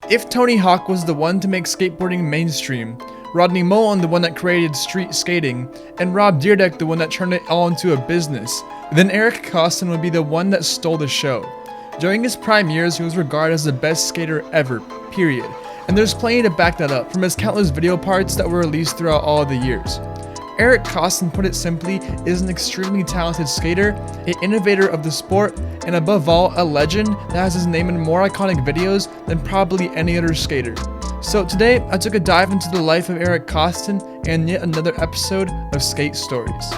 If Tony Hawk was the one to make skateboarding mainstream, Rodney Mullen the one that created street skating, and Rob Dyrdek the one that turned it all into a business, then Eric Koston would be the one that stole the show. During his prime years, he was regarded as the best skater ever, period. And there's plenty to back that up from his countless video parts that were released throughout all of the years. Eric Koston, put it simply, is an extremely talented skater, an innovator of the sport, and above all, a legend that has his name in more iconic videos than probably any other skater. So today, I took a dive into the life of Eric Koston and yet another episode of Skate Stories.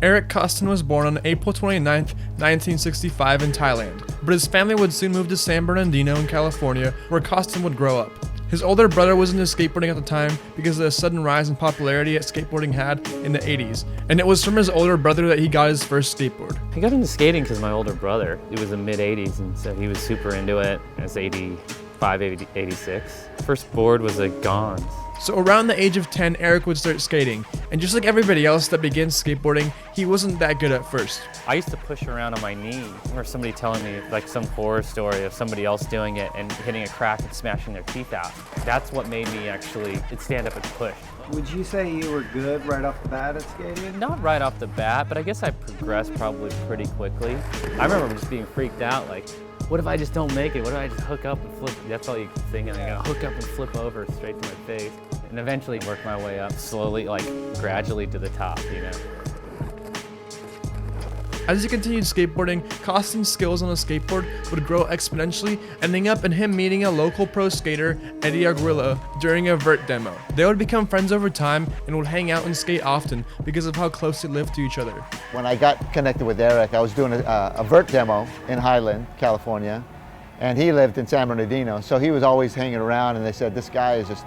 Eric Koston was born on April 29, 1965 in Thailand, but his family would soon move to San Bernardino in California, where Koston would grow up. His older brother was into skateboarding at the time because of the sudden rise in popularity that skateboarding had in the 80s, and it was from his older brother that he got his first skateboard. I got into skating because my older brother, it was the mid-80s, and so he was super into it. It was 85, 86. First board was a Gons. So around the age of 10, Eric would start skating, and just like everybody else that begins skateboarding, he wasn't that good at first. I used to push around on my knee, or somebody telling me like some horror story of somebody else doing it and hitting a crack and smashing their teeth out. That's what made me actually stand up and push. Would you say you were good right off the bat at skating? Not right off the bat, but I guess I progressed probably pretty quickly. I remember just being freaked out, like, what if I just don't make it? What if I just hook up and flip? That's all you can think, and I gotta hook up and flip over straight to my face. And eventually work my way up slowly, like gradually to the top, you know. As he continued skateboarding, Koston's skills on a skateboard would grow exponentially, ending up in him meeting a local pro skater, Eddie Aguirre, during a vert demo. They would become friends over time and would hang out and skate often because of how close they lived to each other. When I got connected with Eric, I was doing a vert demo in Highland, California, and he lived in San Bernardino, so he was always hanging around, and they said, this guy is just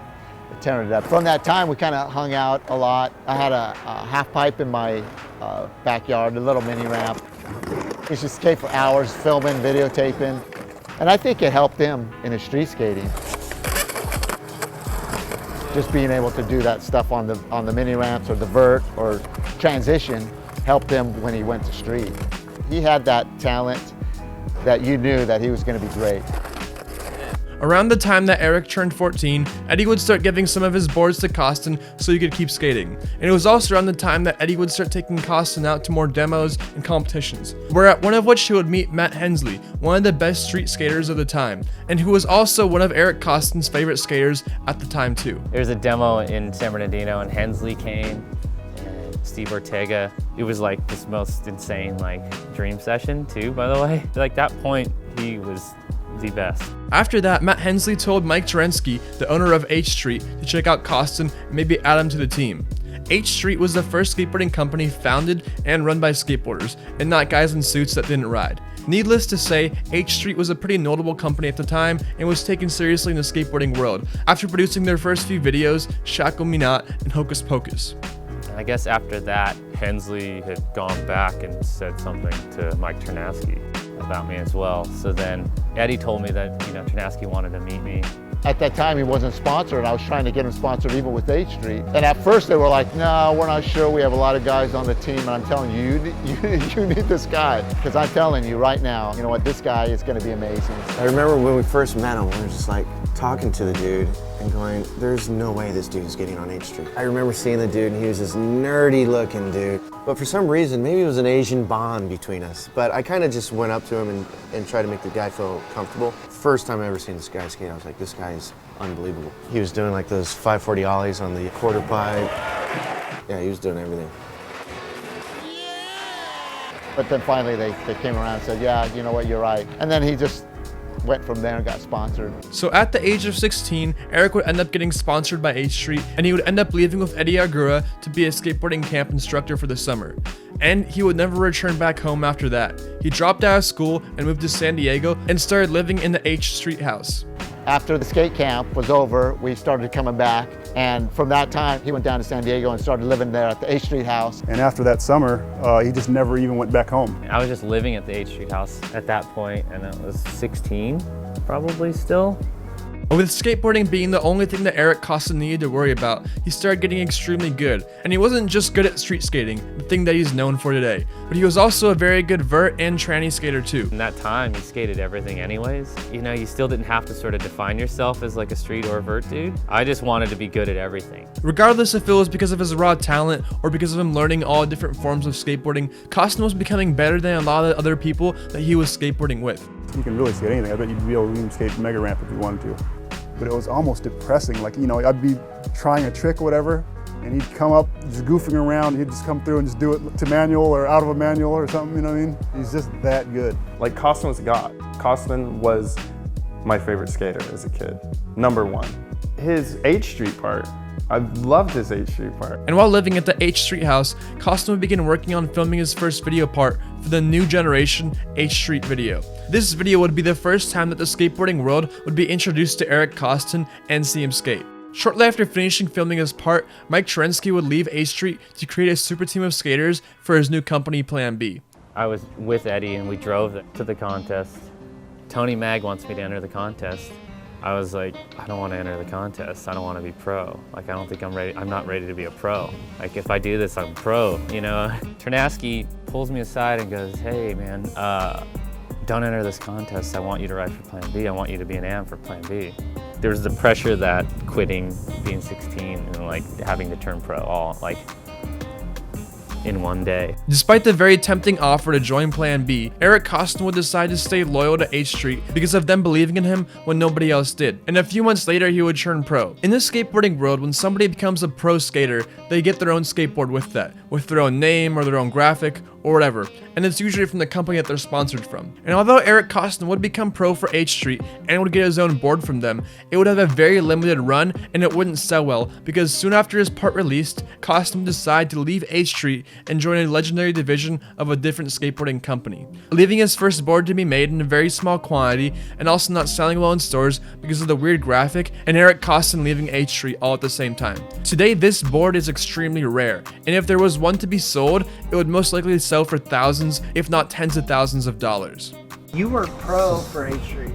tearing it up. From that time, we kind of hung out a lot. I had a half pipe in my backyard, a little mini ramp. We used to skate for hours, filming, videotaping, and I think it helped him in his street skating. Just being able to do that stuff on the mini ramps or the vert or transition helped him when he went to street. He had that talent that you knew that he was going to be great. Around the time that Eric turned 14, Eddie would start giving some of his boards to Koston so he could keep skating. And it was also around the time that Eddie would start taking Koston out to more demos and competitions, where at one of which he would meet Matt Hensley, one of the best street skaters of the time, and who was also one of Eric Koston's favorite skaters at the time too. There was a demo in San Bernardino and Hensley came, and Steve Ortega. It was like this most insane like dream session too, by the way. Like that point, he was the best. After that, Matt Hensley told Mike Terensky, the owner of H Street, to check out Koston and maybe add him to the team. H Street was the first skateboarding company founded and run by skateboarders, and not guys in suits that didn't ride. Needless to say, H Street was a pretty notable company at the time and was taken seriously in the skateboarding world after producing their first few videos, Shackle Me Not and Hocus Pocus. I guess after that, Hensley had gone back and said something to Mike Terensky about me as well. So then Eddie told me that, Terensky wanted to meet me. At that time, he wasn't sponsored, and I was trying to get him sponsored even with H Street. And at first, they were like, no, we're not sure. We have a lot of guys on the team, and I'm telling you, you need this guy. Because I'm telling you right now, you know what, this guy is going to be amazing. I remember when we first met him, we were just like talking to the dude and going, there's no way this dude is getting on H Street. I remember seeing the dude, and he was this nerdy looking dude. But for some reason, maybe it was an Asian bond between us. But I kind of just went up to him and tried to make the guy feel comfortable. First time I ever seen this guy skate, I was like, this guy is unbelievable. He was doing like those 540 ollies on the quarter pipe. Yeah, he was doing everything. But then finally they came around and said, yeah, you know what, you're right. And then he just went from there and got sponsored. So at the age of 16, Eric would end up getting sponsored by H Street, and he would end up leaving with Eddie Aguirre to be a skateboarding camp instructor for the summer. And he would never return back home after that. He dropped out of school and moved to San Diego and started living in the H Street house. After the skate camp was over, we started coming back, and from that time, he went down to San Diego and started living there at the H Street house. And after that summer, he just never even went back home. I was just living at the H Street house at that point, and I was 16, probably still. But with skateboarding being the only thing that Eric Koston needed to worry about, he started getting extremely good. And he wasn't just good at street skating, the thing that he's known for today, but he was also a very good vert and tranny skater too. In that time, you skated everything anyways. You know, you still didn't have to sort of define yourself as like a street or a vert dude. I just wanted to be good at everything. Regardless if it was because of his raw talent or because of him learning all different forms of skateboarding, Koston was becoming better than a lot of the other people that he was skateboarding with. You can really skate anything. I bet you'd be able to even skate mega ramp if you wanted to. But it was almost depressing. Like, you know, I'd be trying a trick or whatever, and he'd come up just goofing around. He'd just come through and just do it to manual or out of a manual or something, you know what I mean? He's just that good. Like, Koston was God. Koston was my favorite skater as a kid, #1. His H Street part, I loved his H Street part. And while living at the H Street house, Koston would begin working on filming his first video part for the new generation H Street video. This video would be the first time that the skateboarding world would be introduced to Eric Koston and see him skate. Shortly after finishing filming his part, Mike Terensky would leave H Street to create a super team of skaters for his new company, Plan B. I was with Eddie and we drove to the contest. Tony Mag wants me to enter the contest. I was like, I don't want to enter the contest. I don't want to be pro. Like, I don't think I'm ready. I'm not ready to be a pro. Like, if I do this, I'm pro, you know? Terensky pulls me aside and goes, hey man, don't enter this contest. I want you to ride for Plan B. I want you to be an AM for Plan B. There was the pressure that quitting, being 16 and like having to turn pro all like in one day. Despite the very tempting offer to join Plan B, Eric Koston would decide to stay loyal to H Street because of them believing in him when nobody else did. And a few months later, he would turn pro. In the skateboarding world, when somebody becomes a pro skater, they get their own skateboard with that, with their own name or their own graphic or whatever, and it's usually from the company that they're sponsored from. And although Eric Koston would become pro for H Street and would get his own board from them, it would have a very limited run and it wouldn't sell well because soon after his part released, Koston would decide to leave H Street and join a legendary division of a different skateboarding company, leaving his first board to be made in a very small quantity and also not selling well in stores because of the weird graphic and Eric Koston leaving H Street all at the same time. Today, this board is extremely rare, and if there was one to be sold, it would most likely sell for thousands, if not tens of thousands of dollars. You were pro for H Street.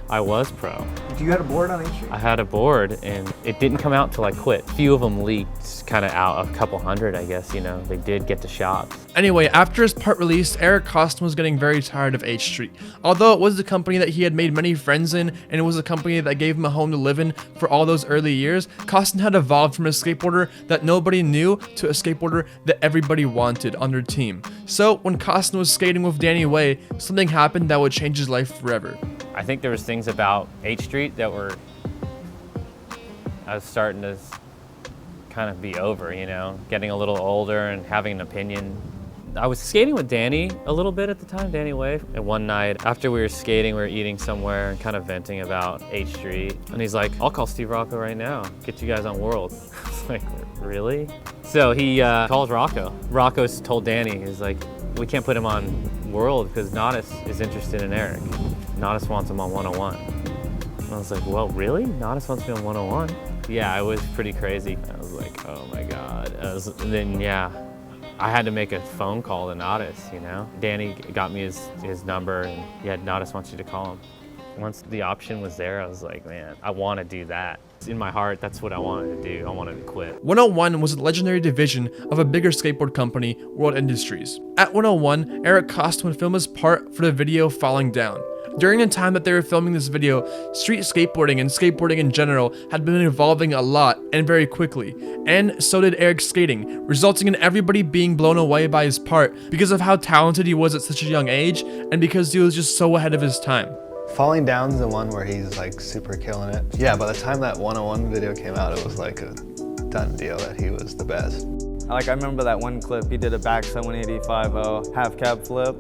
I was pro. You had a board on H Street? I had a board and it didn't come out till I quit. A few of them leaked kind of out, a couple hundred, I guess, you know, they did get to shops. Anyway, after his part released, Eric Koston was getting very tired of H Street. Although it was the company that he had made many friends in, and it was a company that gave him a home to live in for all those early years, Koston had evolved from a skateboarder that nobody knew to a skateboarder that everybody wanted on their team. So when Koston was skating with Danny Way, something happened that would change his life forever. I think there was things about H Street that I was starting to kind of be over, you know, getting a little older and having an opinion. I was skating with Danny a little bit at the time, Danny Way. And one night after we were skating, we were eating somewhere and kind of venting about H Street. And he's like, I'll call Steve Rocco right now, get you guys on World. I was like, really? So he calls Rocco. Rocco's told Danny, he's like, we can't put him on World because Nadas is interested in Eric. Nadas wants him on 101. And I was like, well, really? Nadas wants me on 101? Yeah, it was pretty crazy. I was like, oh my God. Then, yeah, I had to make a phone call to Nadas, you know? Danny got me his number and yeah, Nadas wants you to call him. Once the option was there, I was like, man, I want to do that. In my heart, that's what I wanted to do. I wanted to quit. 101 was a legendary division of a bigger skateboard company, World Industries. At 101, Eric Koston would film his part for the video Falling Down. During the time that they were filming this video, street skateboarding and skateboarding in general had been evolving a lot and very quickly, and so did Eric's skating, resulting in everybody being blown away by his part because of how talented he was at such a young age and because he was just so ahead of his time. Falling Down's the one where he's like super killing it. Yeah, by the time that 101 video came out, it was like a done deal that he was the best. Like, I remember that one clip, he did a backside 180 half cab flip.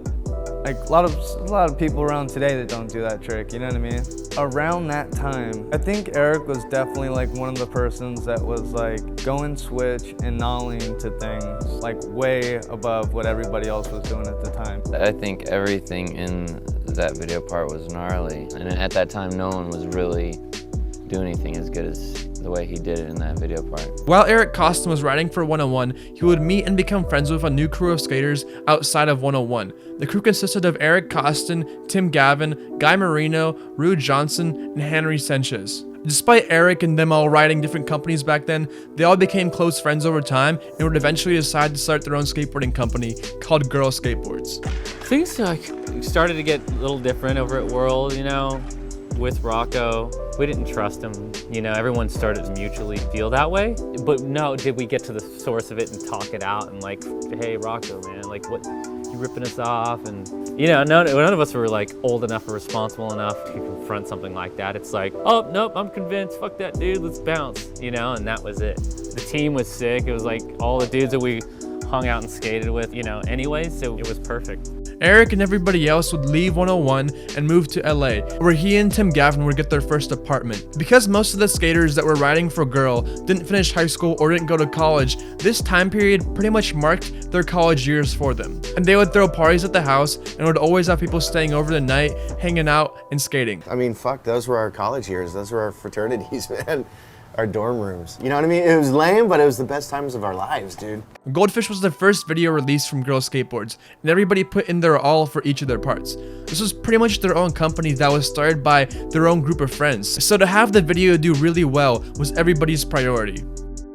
Like, a lot of people around today that don't do that trick, you know what I mean? Around that time, I think Eric was definitely like one of the persons that was like going switch and nolling to things like way above what everybody else was doing at the time. I think everything in that video part was gnarly, and at that time no one was really doing anything as good as the way he did it in that video part. While Eric Koston was riding for 101, he would meet and become friends with a new crew of skaters outside of 101. The crew consisted of Eric Koston, Tim Gavin, Guy Marino, Rue Johnson, and Henry Sanchez. Despite Eric and them all riding different companies back then, they all became close friends over time and would eventually decide to start their own skateboarding company called Girl Skateboards. Things started to get a little different over at World, you know, with Rocco. We didn't trust him, you know, everyone started to mutually feel that way. But no, did we get to the source of it and talk it out and like, hey, Rocco, man, like what, you ripping us off? And you know, none of us were like old enough or responsible enough to confront something like that. It's like, oh, nope, I'm convinced, fuck that dude, let's bounce, you know, and that was it. The team was sick. It was like all the dudes that we hung out and skated with, you know, anyway, so it was perfect. Eric and everybody else would leave 101 and move to LA, where he and Tim Gavin would get their first apartment. Because most of the skaters that were riding for Girl didn't finish high school or didn't go to college, this time period pretty much marked their college years for them. And they would throw parties at the house and would always have people staying over the night, hanging out and skating. I mean, fuck, those were our college years. Those were our fraternities, man. Our dorm rooms. You know what I mean? It was lame, but it was the best times of our lives, dude. Goldfish was the first video released from Girl Skateboards, and everybody put in their all for each of their parts. This was pretty much their own company that was started by their own group of friends, so to have the video do really well was everybody's priority.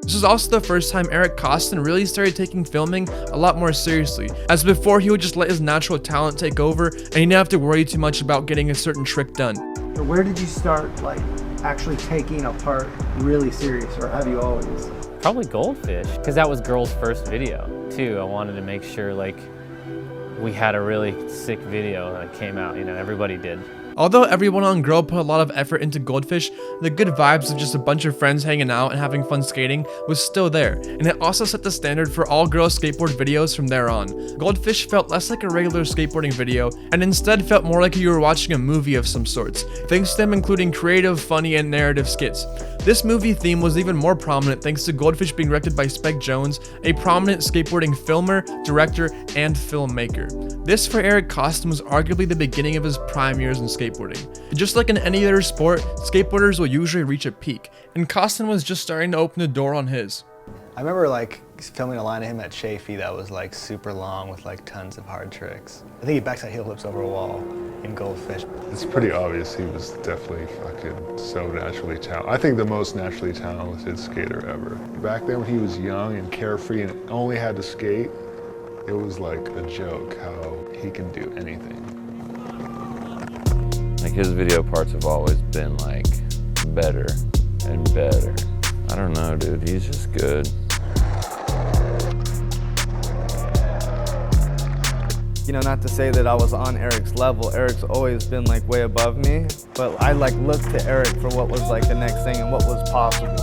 This was also the first time Eric Koston really started taking filming a lot more seriously, as before he would just let his natural talent take over and he didn't have to worry too much about getting a certain trick done. So where did you start like actually taking a part really serious, or have you always? Probably Goldfish, because that was Girl's first video too. I wanted to make sure like we had a really sick video that came out, you know, everybody did. Although everyone on Girl put a lot of effort into Goldfish, the good vibes of just a bunch of friends hanging out and having fun skating was still there, and it also set the standard for all Girl skateboard videos from there on. Goldfish felt less like a regular skateboarding video, and instead felt more like you were watching a movie of some sorts, thanks to them including creative, funny, and narrative skits. This movie theme was even more prominent thanks to Goldfish being directed by Spec Jones, a prominent skateboarding filmer, director, and filmmaker. This for Eric Koston was arguably the beginning of his prime years in skateboarding. Just like in any other sport, skateboarders will usually reach a peak, and Koston was just starting to open the door on his. I remember like filming a line of him at Chafee that was like super long with like tons of hard tricks. I think he backside heel flips over a wall in Goldfish. It's pretty obvious he was definitely fucking so naturally talented. I think the most naturally talented skater ever. Back then when he was young and carefree and only had to skate, it was like a joke how he can do anything. Like his video parts have always been like better and better. I don't know, dude, he's just good. You know, not to say that I was on Eric's level. Eric's always been like way above me, but I like looked to Eric for what was like the next thing and what was possible.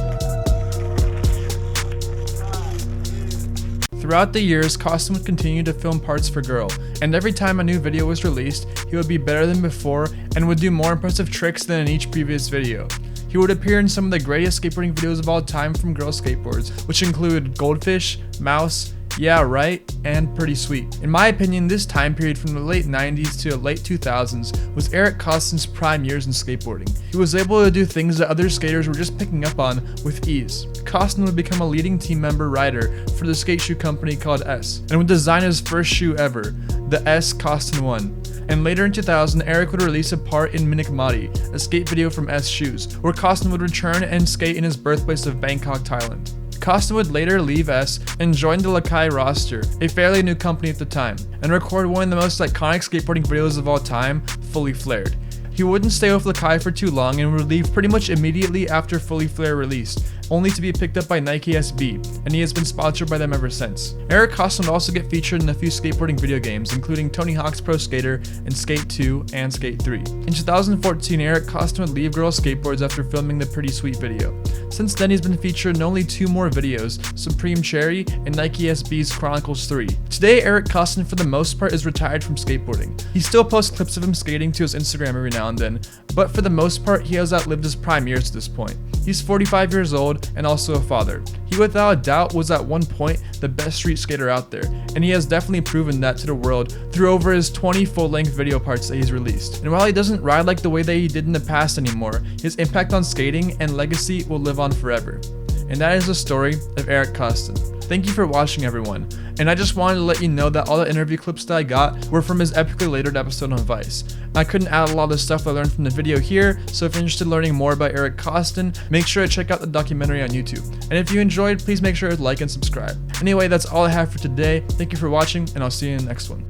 Throughout the years, Koston would continue to film parts for Girl, and every time a new video was released, he would be better than before and would do more impressive tricks than in each previous video. He would appear in some of the greatest skateboarding videos of all time from Girl Skateboards, which include Goldfish, Mouse, Yeah Right, and Pretty Sweet. In my opinion, this time period from the late 90s to the late 2000s was Eric Koston's prime years in skateboarding. He was able to do things that other skaters were just picking up on with ease. Koston would become a leading team member rider for the skate shoe company called S, and would design his first shoe ever, the S Koston 1. And later in 2000, Eric would release a part in Minikmati, a skate video from S Shoes, where Koston would return and skate in his birthplace of Bangkok, Thailand. Koston would later leave S and join the Lakai roster, a fairly new company at the time, and record one of the most iconic skateboarding videos of all time, Fully Flared. He wouldn't stay with Lakai for too long and would leave pretty much immediately after Fully Flared released, only to be picked up by Nike SB, and he has been sponsored by them ever since. Eric Koston would also get featured in a few skateboarding video games, including Tony Hawk's Pro Skater and Skate 2 and Skate 3. In 2014, Eric Koston would leave Girl Skateboards after filming the Pretty Sweet video. Since then, he's been featured in only two more videos, Supreme Cherry and Nike SB's Chronicles 3. Today, Eric Koston for the most part is retired from skateboarding. He still posts clips of him skating to his Instagram every now and then, but for the most part, he has outlived his prime years at this point. He's 45 years old and also a father. He without a doubt was at one point the best street skater out there, and he has definitely proven that to the world through over his 20 full-length video parts that he's released. And while he doesn't ride like the way that he did in the past anymore, his impact on skating and legacy will live on forever. And that is the story of Eric Koston. Thank you for watching, everyone. And I just wanted to let you know that all the interview clips that I got were from his epically latered episode on Vice. I couldn't add a lot of the stuff I learned from the video here, so if you're interested in learning more about Eric Koston, make sure to check out the documentary on YouTube. And if you enjoyed, please make sure to like and subscribe. Anyway, that's all I have for today. Thank you for watching, and I'll see you in the next one.